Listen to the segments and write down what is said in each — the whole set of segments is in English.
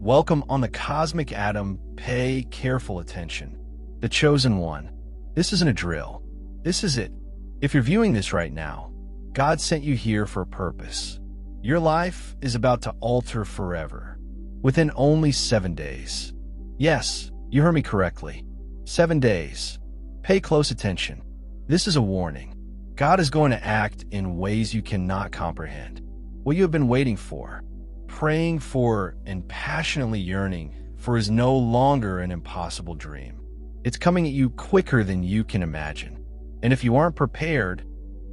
Welcome on the Cosmic Atom. Pay careful attention. The Chosen One. This isn't a drill. This is it. If you're viewing this right now, God sent you here for a purpose. Your life is about to alter forever, within only 7 days. Yes, you heard me correctly. 7 days. Pay close attention. This is a warning. God is going to act in ways you cannot comprehend. What you have been waiting for, praying for, and passionately yearning for is no longer an impossible dream. It's coming at you quicker than you can imagine. And if you aren't prepared,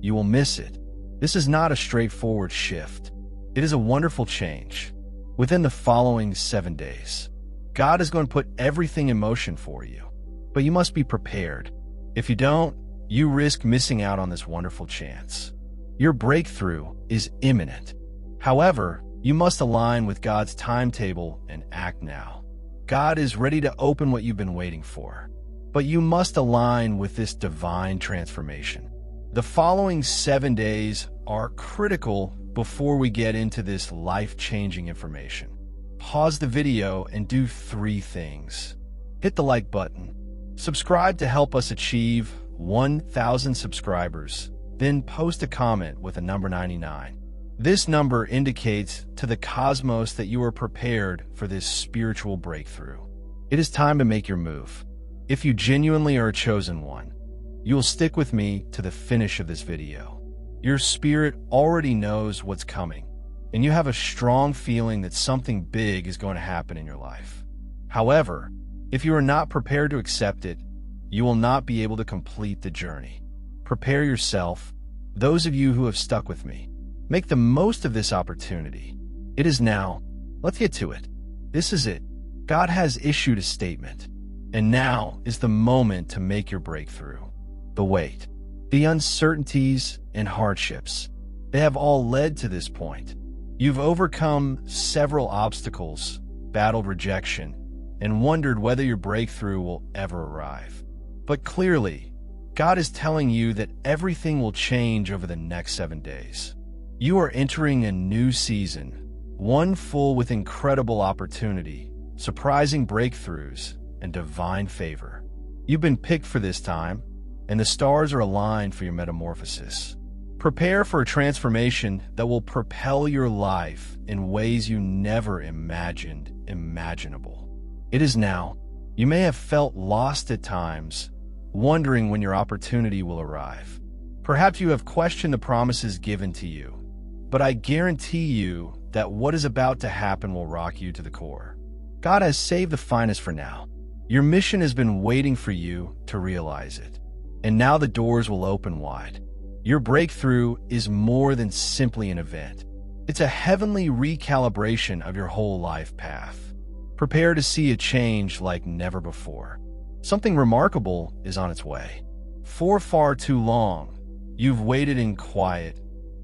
you will miss it. This is not a straightforward shift. It is a wonderful change. Within the following 7 days, God is going to put everything in motion for you. But you must be prepared. If you don't, you risk missing out on this wonderful chance. Your breakthrough is imminent. However, you must align with God's timetable and act now. God is ready to open what you've been waiting for, but you must align with this divine transformation. The following 7 days are critical before we get into this life-changing information. Pause the video and do 3 things. Hit the like button. Subscribe to help us achieve 1,000 subscribers. Then post a comment with a number 99. This number indicates to the cosmos that you are prepared for this spiritual breakthrough. It is time to make your move. If you genuinely are a chosen one, you will stick with me to the finish of this video. Your spirit already knows what's coming, and you have a strong feeling that something big is going to happen in your life. However, if you are not prepared to accept it, you will not be able to complete the journey. Prepare yourself. Those of you who have stuck with me, make the most of this opportunity. It is now. Let's get to it. This is it. God has issued a statement, and now is the moment to make your breakthrough. The wait, the uncertainties and hardships, they have all led to this point. You've overcome several obstacles, battled rejection, and wondered whether your breakthrough will ever arrive. But clearly, God is telling you that everything will change over the next 7 days. You are entering a new season, one full with incredible opportunity, surprising breakthroughs, and divine favor. You've been picked for this time, and the stars are aligned for your metamorphosis. Prepare for a transformation that will propel your life in ways you never imagined imaginable. It is now. You may have felt lost at times, wondering when your opportunity will arrive. Perhaps you have questioned the promises given to you, but I guarantee you that what is about to happen will rock you to the core. God has saved the finest for now. Your mission has been waiting for you to realize it, and now the doors will open wide. Your breakthrough is more than simply an event. It's a heavenly recalibration of your whole life path. Prepare to see a change like never before. Something remarkable is on its way. For far too long, you've waited in quiet,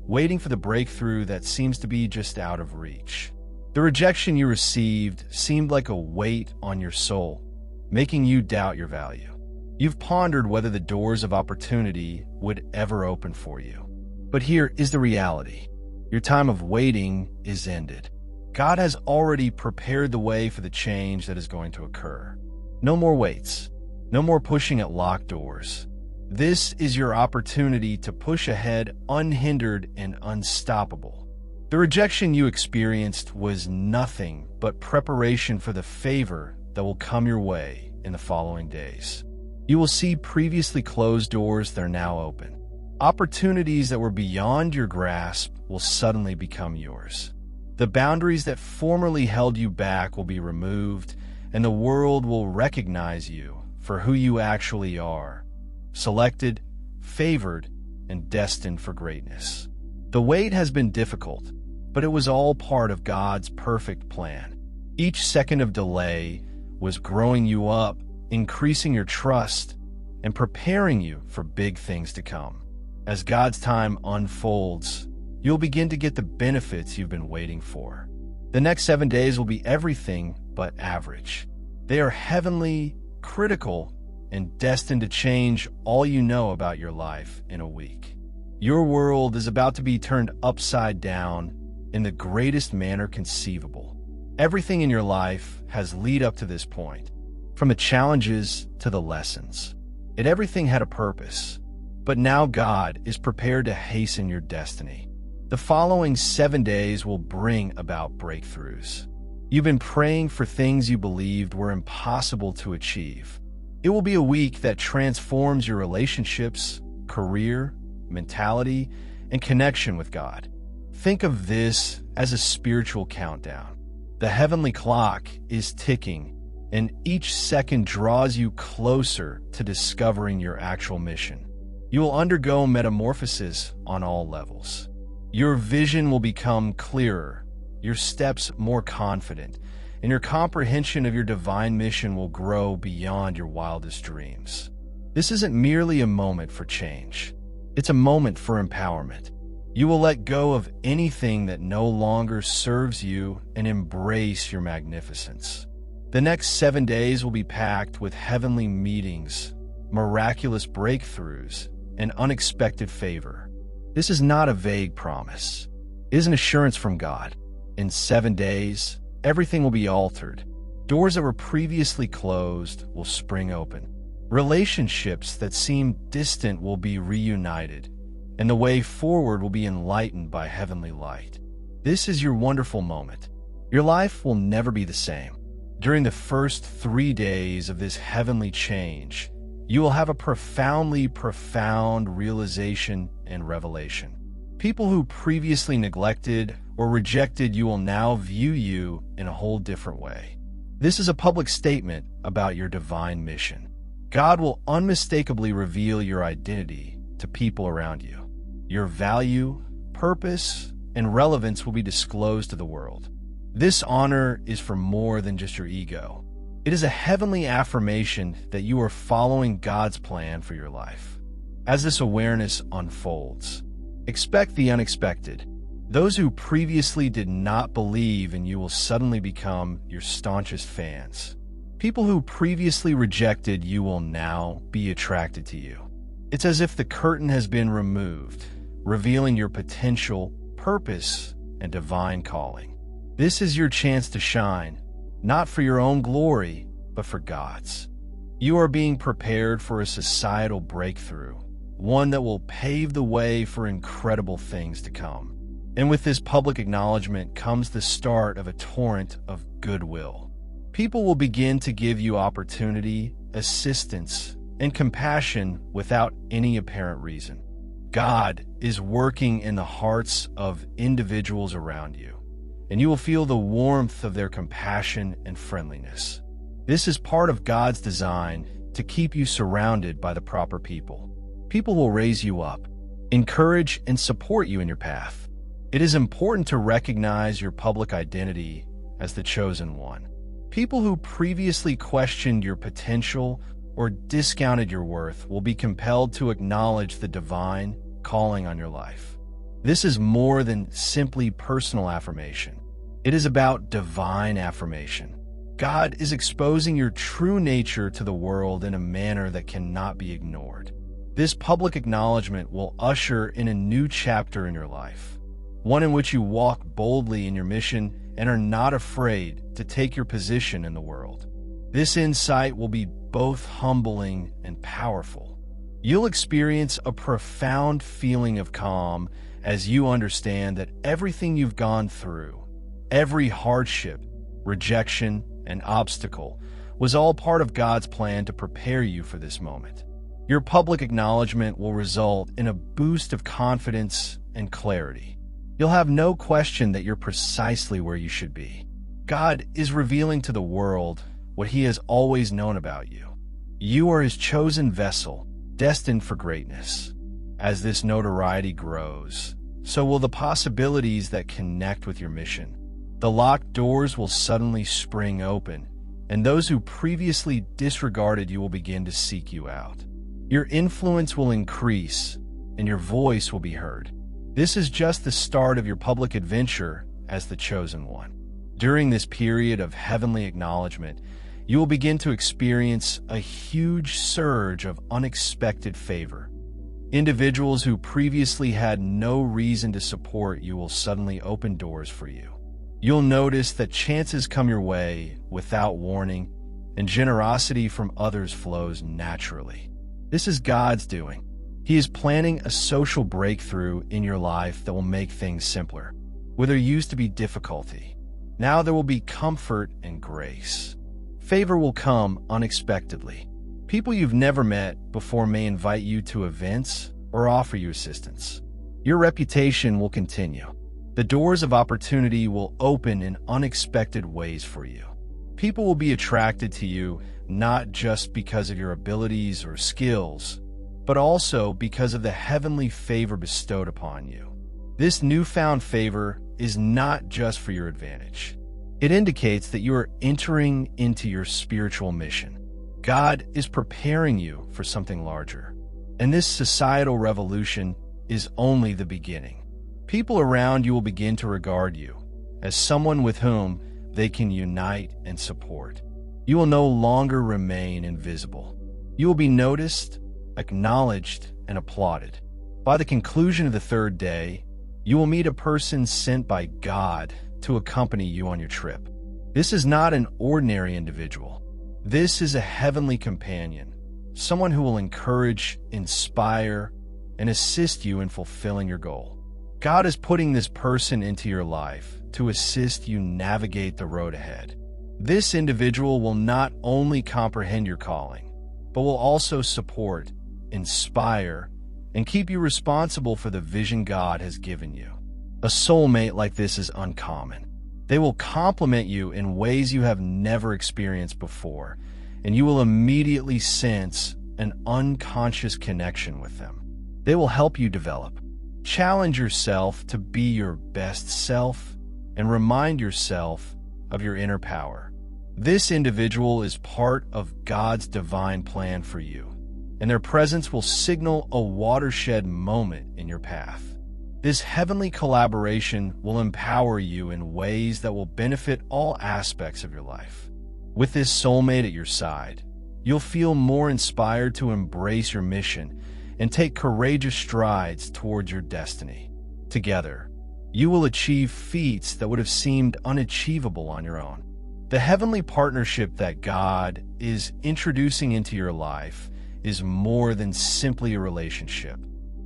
waiting for the breakthrough that seems to be just out of reach. The rejection you received seemed like a weight on your soul, making you doubt your value. You've pondered whether the doors of opportunity would ever open for you. But here is the reality. Your time of waiting is ended. God has already prepared the way for the change that is going to occur. No more waits. No more pushing at locked doors. This is your opportunity to push ahead unhindered and unstoppable. The rejection you experienced was nothing but preparation for the favor that will come your way in the following days. You will see previously closed doors that are now open. Opportunities that were beyond your grasp will suddenly become yours. The boundaries that formerly held you back will be removed, and the world will recognize you for who you actually are. Selected, favored, and destined for greatness. The wait has been difficult, but it was all part of God's perfect plan. Each second of delay was growing you up, increasing your trust, and preparing you for big things to come. As God's time unfolds, you'll begin to get the benefits you've been waiting for. The next 7 days will be everything but average. They are heavenly, critical, and destined to change all you know about your life in a week. Your world is about to be turned upside down in the greatest manner conceivable. Everything in your life has led up to this point, from the challenges to the lessons. And everything had a purpose. But now God is prepared to hasten your destiny. The following 7 days will bring about breakthroughs. You've been praying for things you believed were impossible to achieve. It will be a week that transforms your relationships, career, mentality, and connection with God. Think of this as a spiritual countdown. The heavenly clock is ticking, and each second draws you closer to discovering your actual mission. You will undergo metamorphosis on all levels. Your vision will become clearer, your steps more confident, and your comprehension of your divine mission will grow beyond your wildest dreams. This isn't merely a moment for change. It's a moment for empowerment. You will let go of anything that no longer serves you and embrace your magnificence. The next 7 days will be packed with heavenly meetings, miraculous breakthroughs, and unexpected favor. This is not a vague promise. It is an assurance from God. In 7 days, everything will be altered. Doors that were previously closed will spring open. Relationships that seemed distant will be reunited, and the way forward will be enlightened by heavenly light. This is your wonderful moment. Your life will never be the same. During the first 3 days of this heavenly change, you will have a profound realization and revelation. People who previously neglected or rejected you will now view you in a whole different way. This is a public statement about your divine mission. God will unmistakably reveal your identity to people around you. Your value, purpose, and relevance will be disclosed to the world. This honor is for more than just your ego. It is a heavenly affirmation that you are following God's plan for your life. As this awareness unfolds, expect the unexpected. Those who previously did not believe in you will suddenly become your staunchest fans. People who previously rejected you will now be attracted to you. It's as if the curtain has been removed, revealing your potential, purpose, and divine calling. This is your chance to shine, not for your own glory, but for God's. You are being prepared for a societal breakthrough, one that will pave the way for incredible things to come. And with this public acknowledgement comes the start of a torrent of goodwill. People will begin to give you opportunity, assistance, and compassion without any apparent reason. God is working in the hearts of individuals around you, and you will feel the warmth of their compassion and friendliness. This is part of God's design to keep you surrounded by the proper people. People will raise you up, encourage and support you in your path. It is important to recognize your public identity as the chosen one. People who previously questioned your potential or discounted your worth will be compelled to acknowledge the divine calling on your life. This is more than simply personal affirmation. It is about divine affirmation. God is exposing your true nature to the world in a manner that cannot be ignored. This public acknowledgement will usher in a new chapter in your life, one in which you walk boldly in your mission and are not afraid to take your position in the world. This insight will be both humbling and powerful. You'll experience a profound feeling of calm as you understand that everything you've gone through, every hardship, rejection, and obstacle, was all part of God's plan to prepare you for this moment. Your public acknowledgement will result in a boost of confidence and clarity. You'll have no question that you're precisely where you should be. God is revealing to the world what He has always known about you. You are His chosen vessel, destined for greatness. As this notoriety grows, so will the possibilities that connect with your mission. The locked doors will suddenly spring open, and those who previously disregarded you will begin to seek you out. Your influence will increase, and your voice will be heard. This is just the start of your public adventure as the chosen one. During this period of heavenly acknowledgement, you will begin to experience a huge surge of unexpected favor. Individuals who previously had no reason to support you will suddenly open doors for you. You'll notice that chances come your way without warning, and generosity from others flows naturally. This is God's doing. He is planning a social breakthrough in your life that will make things simpler. Where there used to be difficulty, now there will be comfort and grace. Favor will come unexpectedly. People you've never met before may invite you to events or offer you assistance. Your reputation will continue. The doors of opportunity will open in unexpected ways for you. People will be attracted to you not just because of your abilities or skills, but also because of the heavenly favor bestowed upon you. This newfound favor is not just for your advantage. It indicates that you are entering into your spiritual mission. God is preparing you for something larger, and this societal revolution is only the beginning. People around you will begin to regard you as someone with whom they can unite and support. You will no longer remain invisible. You will be noticed, acknowledged, and applauded. By the conclusion of the third day, you will meet a person sent by God to accompany you on your trip. This is not an ordinary individual. This is a heavenly companion, someone who will encourage, inspire, and assist you in fulfilling your goal. God is putting this person into your life to assist you navigate the road ahead. This individual will not only comprehend your calling, but will also support, inspire, and keep you responsible for the vision God has given you. A soulmate like this is uncommon. They will complement you in ways you have never experienced before, and you will immediately sense an unconscious connection with them. They will help you develop. Challenge yourself to be your best self and remind yourself of your inner power. This individual is part of God's divine plan for you, and their presence will signal a watershed moment in your path. This heavenly collaboration will empower you in ways that will benefit all aspects of your life. With this soulmate at your side, you'll feel more inspired to embrace your mission and take courageous strides towards your destiny. Together, you will achieve feats that would have seemed unachievable on your own. The heavenly partnership that God is introducing into your life is more than simply a relationship.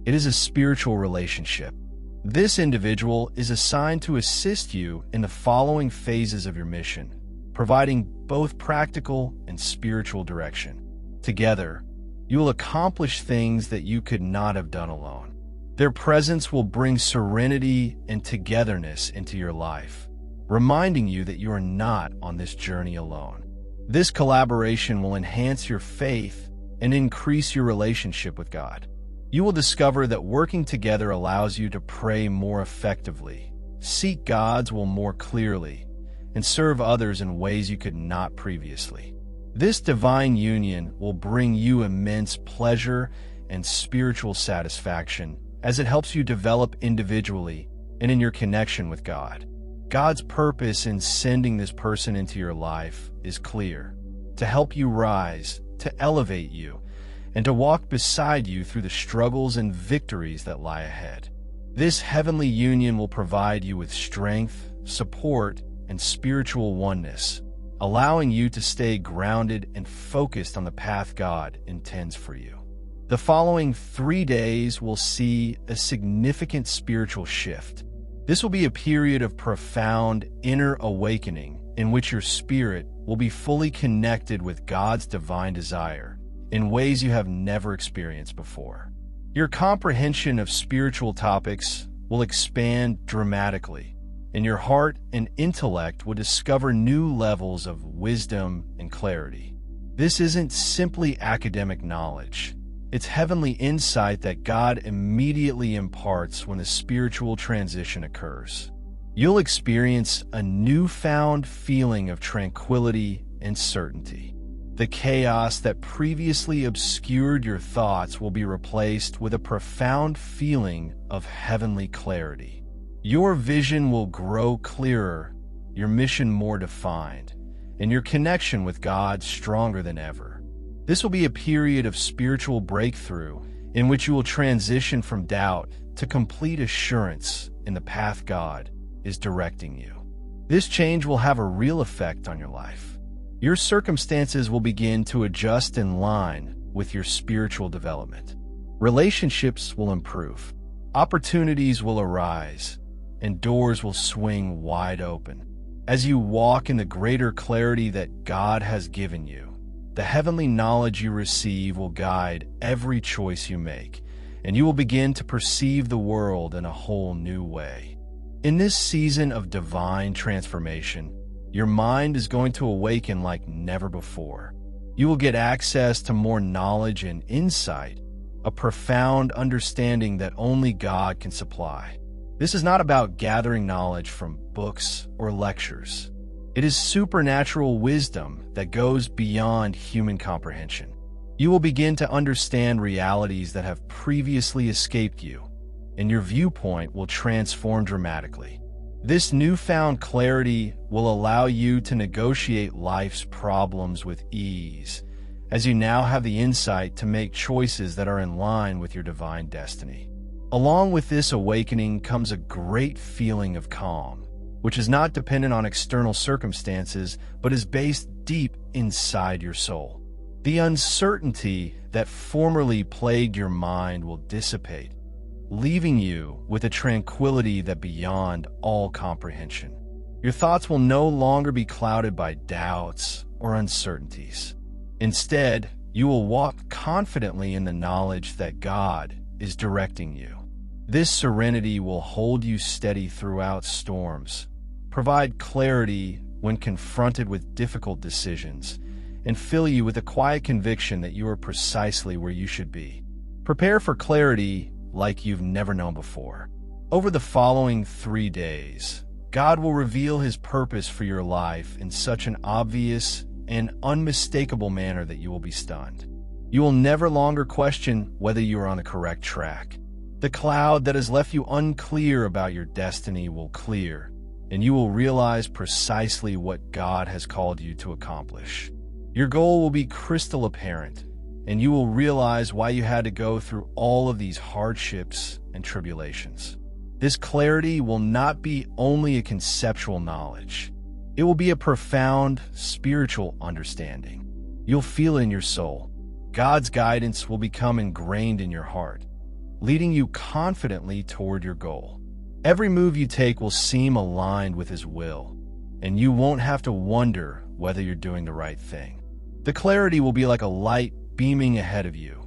It is a spiritual relationship. This individual is assigned to assist you in the following phases of your mission, providing both practical and spiritual direction. Together, you will accomplish things that you could not have done alone. Their presence will bring serenity and togetherness into your life, reminding you that you are not on this journey alone. This collaboration will enhance your faith and increase your relationship with God. You will discover that working together allows you to pray more effectively, seek God's will more clearly, and serve others in ways you could not previously. This divine union will bring you immense pleasure and spiritual satisfaction as it helps you develop individually and in your connection with God. God's purpose in sending this person into your life is clear: to help you rise, to elevate you, and to walk beside you through the struggles and victories that lie ahead. This heavenly union will provide you with strength, support, and spiritual oneness, allowing you to stay grounded and focused on the path God intends for you. The following 3 days will see a significant spiritual shift. This will be a period of profound inner awakening in which your spirit will be fully connected with God's divine desire in ways you have never experienced before. Your comprehension of spiritual topics will expand dramatically, and your heart and intellect will discover new levels of wisdom and clarity. This isn't simply academic knowledge. It's heavenly insight that God immediately imparts when the spiritual transition occurs. You'll experience a newfound feeling of tranquility and certainty. The chaos that previously obscured your thoughts will be replaced with a profound feeling of heavenly clarity. Your vision will grow clearer, your mission more defined, and your connection with God stronger than ever. This will be a period of spiritual breakthrough in which you will transition from doubt to complete assurance in the path God is directing you. This change will have a real effect on your life. Your circumstances will begin to adjust in line with your spiritual development. Relationships will improve. Opportunities will arise, and doors will swing wide open. As you walk in the greater clarity that God has given you, the heavenly knowledge you receive will guide every choice you make, and you will begin to perceive the world in a whole new way. In this season of divine transformation, your mind is going to awaken like never before. You will get access to more knowledge and insight, a profound understanding that only God can supply. This is not about gathering knowledge from books or lectures. It is supernatural wisdom that goes beyond human comprehension. You will begin to understand realities that have previously escaped you, and your viewpoint will transform dramatically. This newfound clarity will allow you to negotiate life's problems with ease, as you now have the insight to make choices that are in line with your divine destiny. Along with this awakening comes a great feeling of calm, which is not dependent on external circumstances, but is based deep inside your soul. The uncertainty that formerly plagued your mind will dissipate, leaving you with a tranquility that beyond all comprehension. Your thoughts will no longer be clouded by doubts or uncertainties. Instead, you will walk confidently in the knowledge that God is directing you. This serenity will hold you steady throughout storms, provide clarity when confronted with difficult decisions, and fill you with a quiet conviction that you are precisely where you should be. Prepare for clarity like you've never known before. Over the following 3 days, God will reveal His purpose for your life in such an obvious and unmistakable manner that you will be stunned. You will never longer question whether you are on the correct track. The cloud that has left you unclear about your destiny will clear, and you will realize precisely what God has called you to accomplish. Your goal will be crystal apparent, and you will realize why you had to go through all of these hardships and tribulations. This clarity will not be only a conceptual knowledge. It will be a profound spiritual understanding. You'll feel it in your soul. God's guidance will become ingrained in your heart, leading you confidently toward your goal. Every move you take will seem aligned with His will, and you won't have to wonder whether you're doing the right thing. The clarity will be like a light beaming ahead of you,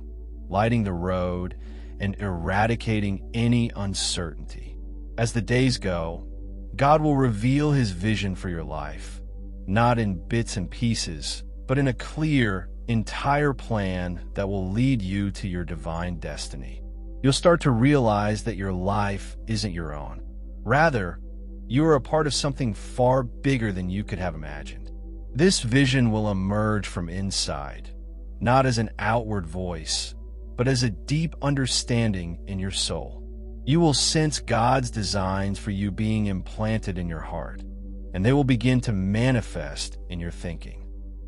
lighting the road and eradicating any uncertainty. As the days go, God will reveal His vision for your life, not in bits and pieces, but in a clear, entire plan that will lead you to your divine destiny. You'll start to realize that your life isn't your own. Rather, you are a part of something far bigger than you could have imagined. This vision will emerge from inside, not as an outward voice, but as a deep understanding in your soul. You will sense God's designs for you being implanted in your heart, and they will begin to manifest in your thinking.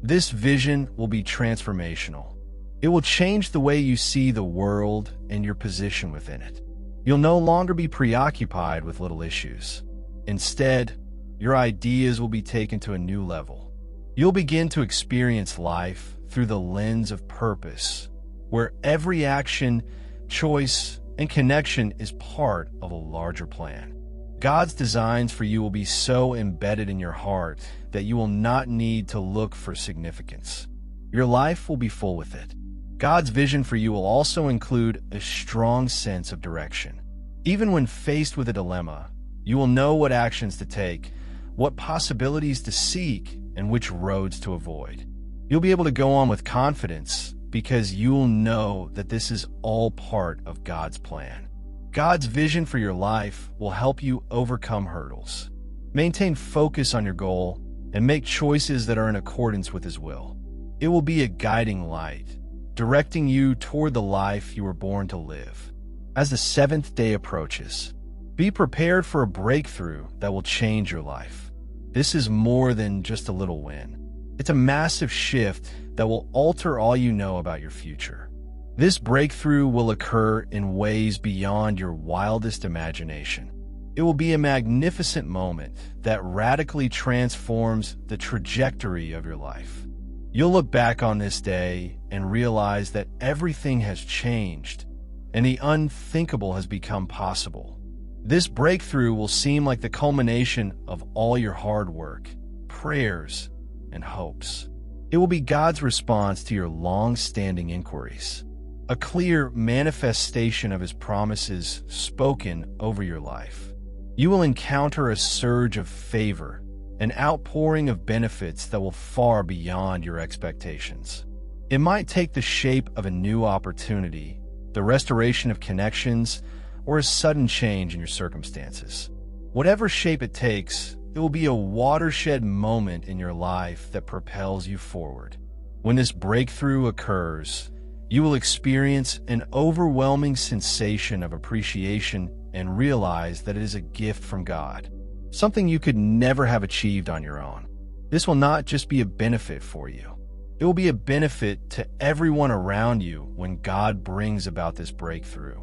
This vision will be transformational. It will change the way you see the world and your position within it. You'll no longer be preoccupied with little issues. Instead, your ideas will be taken to a new level. You'll begin to experience life through the lens of purpose, where every action, choice, and connection is part of a larger plan. God's designs for you will be so embedded in your heart that you will not need to look for significance. Your life will be full with it. God's vision for you will also include a strong sense of direction. Even when faced with a dilemma, you will know what actions to take, what possibilities to seek, and which roads to avoid. You'll be able to go on with confidence because you'll know that this is all part of God's plan. God's vision for your life will help you overcome hurdles, maintain focus on your goal, and make choices that are in accordance with His will. It will be a guiding light, directing you toward the life you were born to live. As the 7th day approaches, be prepared for a breakthrough that will change your life. This is more than just a little win. It's a massive shift that will alter all you know about your future. This breakthrough will occur in ways beyond your wildest imagination. It will be a magnificent moment that radically transforms the trajectory of your life. You'll look back on this day and realize that everything has changed and the unthinkable has become possible. This breakthrough will seem like the culmination of all your hard work, prayers, and hopes. It will be God's response to your long-standing inquiries, a clear manifestation of His promises spoken over your life. You will encounter a surge of favor, an outpouring of benefits that will far beyond your expectations. It might take the shape of a new opportunity, the restoration of connections, or a sudden change in your circumstances. Whatever shape it takes, it will be a watershed moment in your life that propels you forward. When this breakthrough occurs, you will experience an overwhelming sensation of appreciation and realize that it is a gift from God, something you could never have achieved on your own. This will not just be a benefit for you. It will be a benefit to everyone around you when God brings about this breakthrough.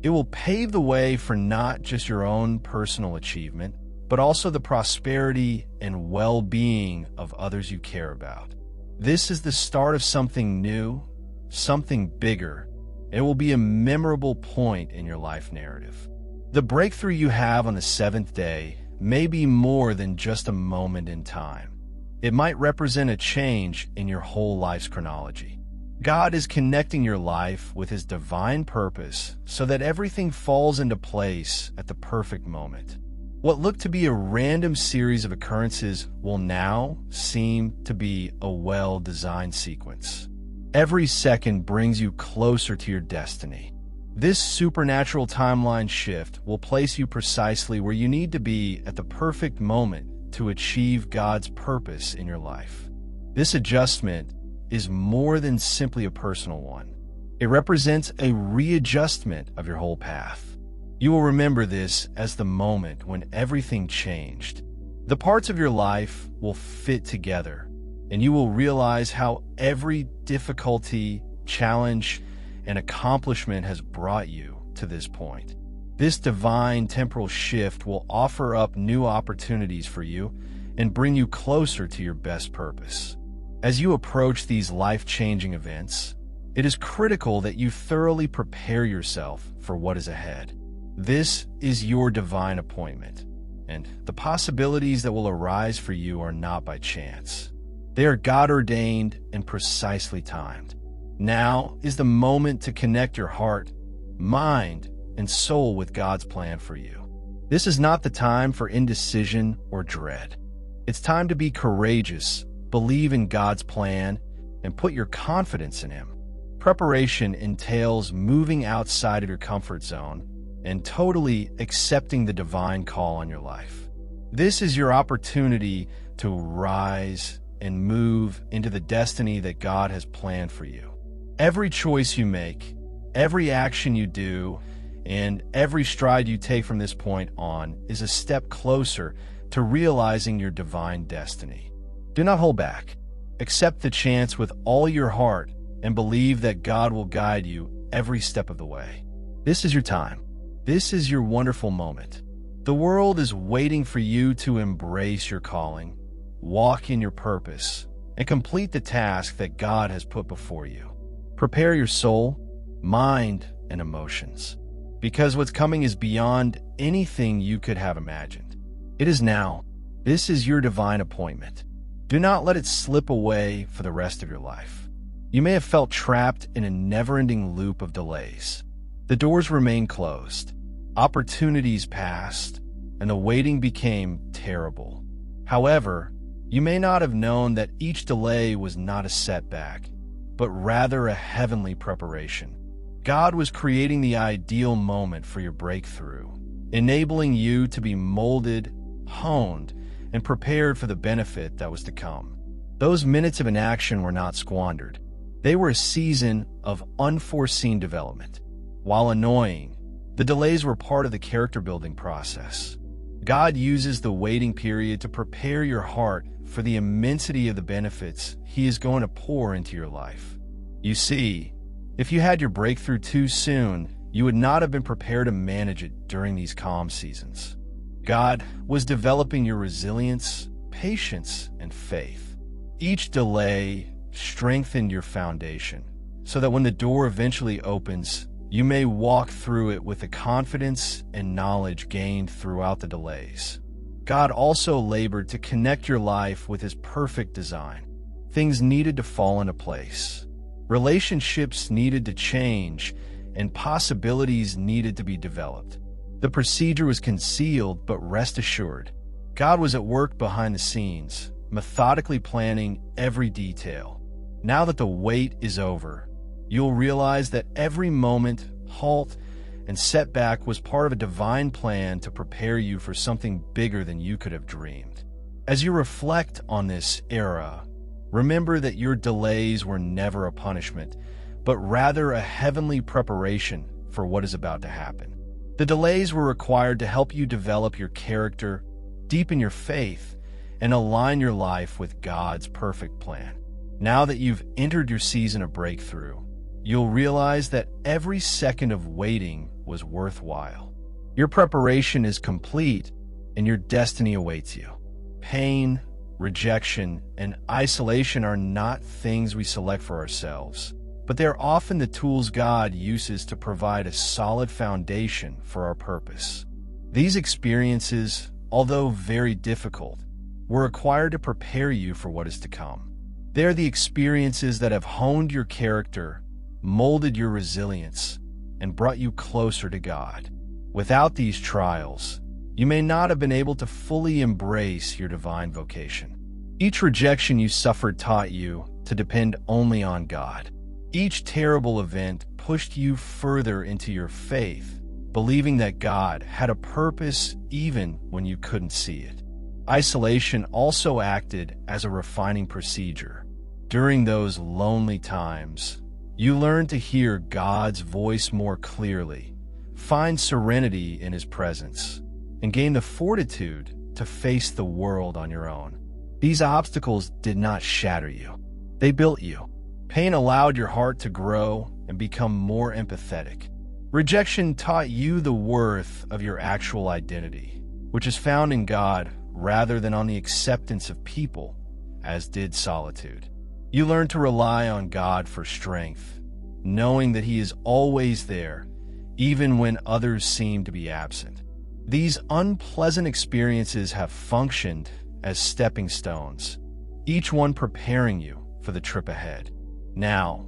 It will pave the way for not just your own personal achievement, but also the prosperity and well-being of others you care about. This is the start of something new, something bigger. It will be a memorable point in your life narrative. The breakthrough you have on the seventh day may be more than just a moment in time. It might represent a change in your whole life's chronology. God is connecting your life with His divine purpose so that everything falls into place at the perfect moment. What looked to be a random series of occurrences will now seem to be a well-designed sequence. Every second brings you closer to your destiny. This supernatural timeline shift will place you precisely where you need to be at the perfect moment to achieve God's purpose in your life. This adjustment is more than simply a personal one. It represents a readjustment of your whole path. You will remember this as the moment when everything changed. The parts of your life will fit together, and you will realize how every difficulty, challenge, and accomplishment has brought you to this point. This divine temporal shift will offer up new opportunities for you and bring you closer to your best purpose. As you approach these life-changing events, it is critical that you thoroughly prepare yourself for what is ahead. This is your divine appointment, and the possibilities that will arise for you are not by chance. They are God-ordained and precisely timed. Now is the moment to connect your heart, mind, and soul with God's plan for you. This is not the time for indecision or dread. It's time to be courageous, believe in God's plan, and put your confidence in Him. Preparation entails moving outside of your comfort zone and totally accepting the divine call on your life. This is your opportunity to rise and move into the destiny that God has planned for you. Every choice you make, every action you do, and every stride you take from this point on is a step closer to realizing your divine destiny. Do not hold back. Accept the chance with all your heart and believe that God will guide you every step of the way. This is your time. This is your wonderful moment. The world is waiting for you to embrace your calling, walk in your purpose, and complete the task that God has put before you. Prepare your soul, mind, and emotions, because what's coming is beyond anything you could have imagined. It is now. This is your divine appointment. Do not let it slip away for the rest of your life. You may have felt trapped in a never-ending loop of delays. The doors remained closed, opportunities passed, and the waiting became terrible. However, you may not have known that each delay was not a setback, but rather a heavenly preparation. God was creating the ideal moment for your breakthrough, enabling you to be molded, honed, and prepared for the benefit that was to come. Those minutes of inaction were not squandered. They were a season of unforeseen development. While annoying, the delays were part of the character-building process. God uses the waiting period to prepare your heart for the immensity of the benefits He is going to pour into your life. You see, if you had your breakthrough too soon, you would not have been prepared to manage it during these calm seasons. God was developing your resilience, patience, and faith. Each delay strengthened your foundation so that when the door eventually opens, you may walk through it with the confidence and knowledge gained throughout the delays. God also labored to connect your life with His perfect design. Things needed to fall into place. Relationships needed to change, and possibilities needed to be developed. The procedure was concealed, but rest assured, God was at work behind the scenes, methodically planning every detail. Now that the wait is over, you'll realize that every moment, halt, and setback was part of a divine plan to prepare you for something bigger than you could have dreamed. As you reflect on this era, remember that your delays were never a punishment, but rather a heavenly preparation for what is about to happen. The delays were required to help you develop your character, deepen your faith, and align your life with God's perfect plan. Now that you've entered your season of breakthrough, you'll realize that every second of waiting was worthwhile. Your preparation is complete, and your destiny awaits you. Pain, rejection, and isolation are not things we select for ourselves, but they're often the tools God uses to provide a solid foundation for our purpose. These experiences, although very difficult, were required to prepare you for what is to come. They're the experiences that have honed your character, molded your resilience, and brought you closer to God. Without these trials, you may not have been able to fully embrace your divine vocation. Each rejection you suffered taught you to depend only on God. Each terrible event pushed you further into your faith, believing that God had a purpose even when you couldn't see it. Isolation also acted as a refining procedure. During those lonely times, you learned to hear God's voice more clearly, find serenity in His presence, and gain the fortitude to face the world on your own. These obstacles did not shatter you. They built you. Pain allowed your heart to grow and become more empathetic. Rejection taught you the worth of your actual identity, which is found in God rather than on the acceptance of people, as did solitude. You learned to rely on God for strength, knowing that He is always there, even when others seem to be absent. These unpleasant experiences have functioned as stepping stones, each one preparing you for the trip ahead. Now,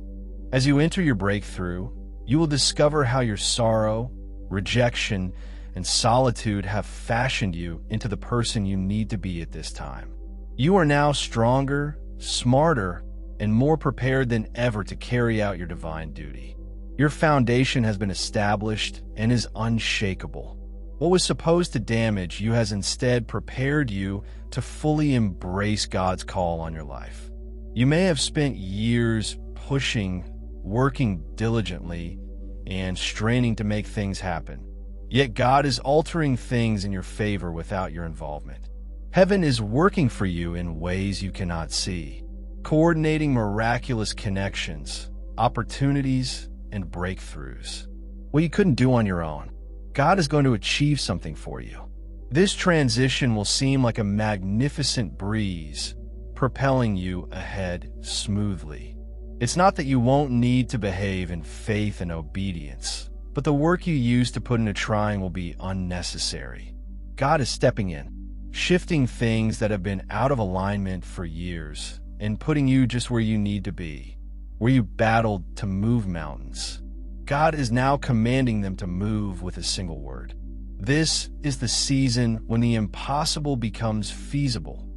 as you enter your breakthrough, you will discover how your sorrow, rejection, and solitude have fashioned you into the person you need to be at this time. You are now stronger, smarter, and more prepared than ever to carry out your divine duty. Your foundation has been established and is unshakable. What was supposed to damage you has instead prepared you to fully embrace God's call on your life. You may have spent years pushing, working diligently, and straining to make things happen. Yet God is altering things in your favor without your involvement. Heaven is working for you in ways you cannot see, coordinating miraculous connections, opportunities, and breakthroughs. What you couldn't do on your own, God is going to achieve something for you. This transition will seem like a magnificent breeze, propelling you ahead smoothly. It's not that you won't need to behave in faith and obedience, but the work you use to put into trying will be unnecessary. God is stepping in, shifting things that have been out of alignment for years, and putting you just where you need to be, where you battled to move mountains. God is now commanding them to move with a single word. This is the season when the impossible becomes feasible,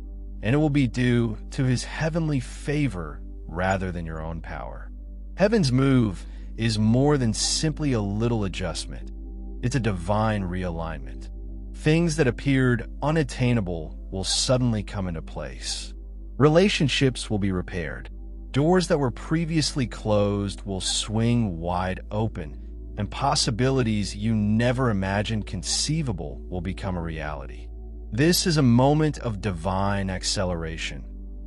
and it will be due to His heavenly favor rather than your own power. Heaven's move is more than simply a little adjustment. It's a divine realignment. Things that appeared unattainable will suddenly come into place. Relationships will be repaired. Doors that were previously closed will swing wide open, and possibilities you never imagined conceivable will become a reality. This is a moment of divine acceleration,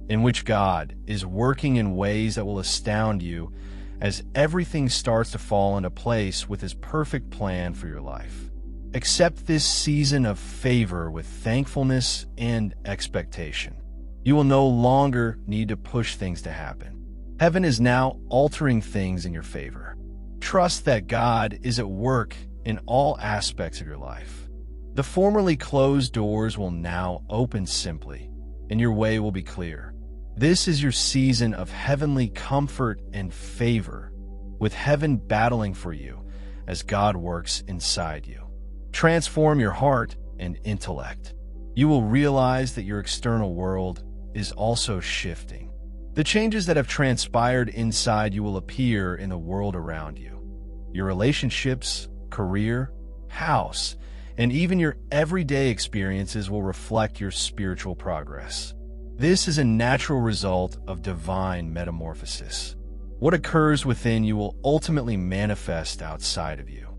in which God is working in ways that will astound you as everything starts to fall into place with His perfect plan for your life. Accept this season of favor with thankfulness and expectation. You will no longer need to push things to happen. Heaven is now altering things in your favor. Trust that God is at work in all aspects of your life. The formerly closed doors will now open simply, and your way will be clear. This is your season of heavenly comfort and favor, with heaven battling for you as God works inside you. Transform your heart and intellect. You will realize that your external world is also shifting. The changes that have transpired inside you will appear in the world around you. Your relationships, career, house, and even your everyday experiences will reflect your spiritual progress. This is a natural result of divine metamorphosis. What occurs within you will ultimately manifest outside of you.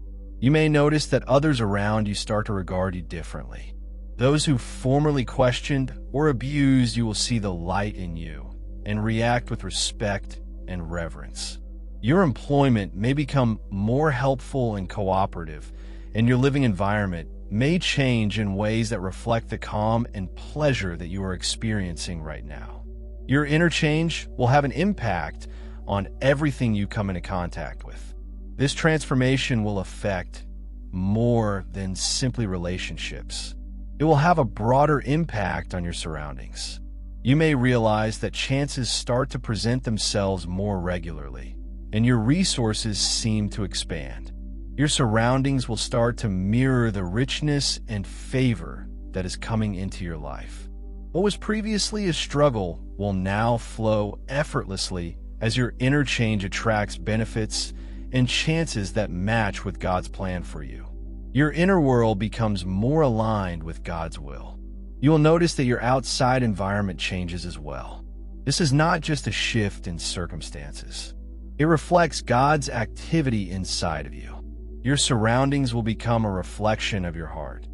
You may notice that others around you start to regard you differently. Those who formerly questioned or abused you will see the light in you and react with respect and reverence. Your employment may become more helpful and cooperative, and your living environment may change in ways that reflect the calm and pleasure that you are experiencing right now. Your interchange will have an impact on everything you come into contact with. This transformation will affect more than simply relationships. It will have a broader impact on your surroundings. You may realize that chances start to present themselves more regularly, and your resources seem to expand. Your surroundings will start to mirror the richness and favor that is coming into your life. What was previously a struggle will now flow effortlessly as your interchange attracts benefits and chances that match with God's plan for you. Your inner world becomes more aligned with God's will. You will notice that your outside environment changes as well. This is not just a shift in circumstances. It reflects God's activity inside of you. Your surroundings will become a reflection of your heart.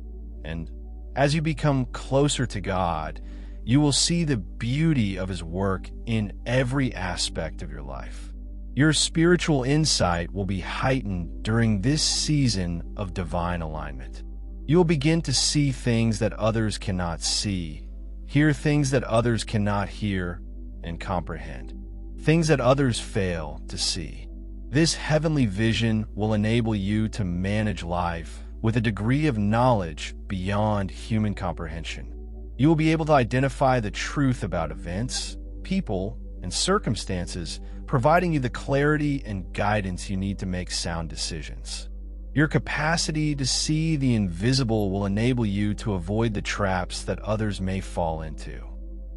And as you become closer to God, you will see the beauty of His work in every aspect of your life. Your spiritual insight will be heightened during this season of divine alignment. You will begin to see things that others cannot see, hear things that others cannot hear and comprehend, things that others fail to see. This heavenly vision will enable you to manage life with a degree of knowledge beyond human comprehension. You will be able to identify the truth about events, people, and circumstances, providing you the clarity and guidance you need to make sound decisions. Your capacity to see the invisible will enable you to avoid the traps that others may fall into.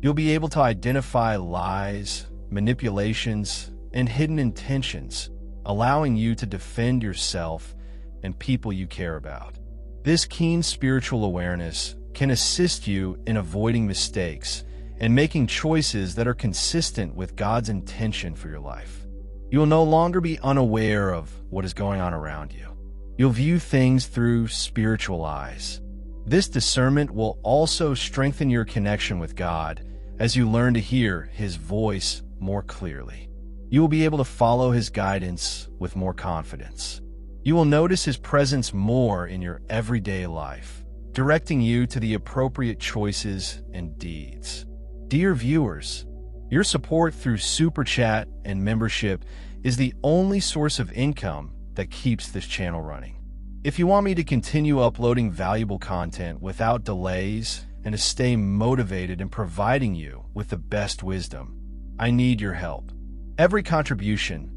You'll be able to identify lies, manipulations, and hidden intentions, allowing you to defend yourself and people you care about. This keen spiritual awareness can assist you in avoiding mistakes and making choices that are consistent with God's intention for your life. You will no longer be unaware of what is going on around you. You'll view things through spiritual eyes. This discernment will also strengthen your connection with God as you learn to hear His voice more clearly. You will be able to follow His guidance with more confidence. You will notice His presence more in your everyday life, directing you to the appropriate choices and deeds. Dear viewers, your support through Super Chat and membership is the only source of income that keeps this channel running. If you want me to continue uploading valuable content without delays and to stay motivated in providing you with the best wisdom, I need your help. Every contribution,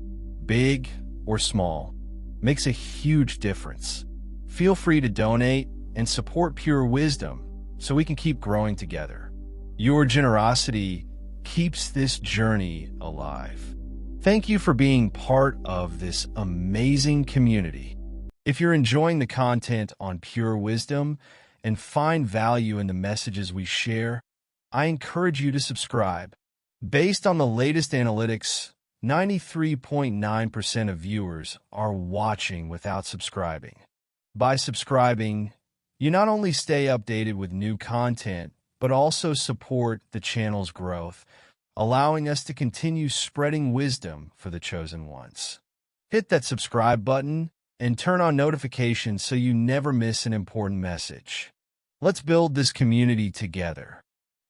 big or small, makes a huge difference. Feel free to donate and support Pure Wisdom so we can keep growing together. Your generosity keeps this journey alive. Thank you for being part of this amazing community. If you're enjoying the content on Pure Wisdom and find value in the messages we share, I encourage you to subscribe. Based on the latest analytics, 93.9% of viewers are watching without subscribing. By subscribing, you not only stay updated with new content, but also support the channel's growth, allowing us to continue spreading wisdom for the chosen ones. Hit that subscribe button and turn on notifications so you never miss an important message. Let's build this community together.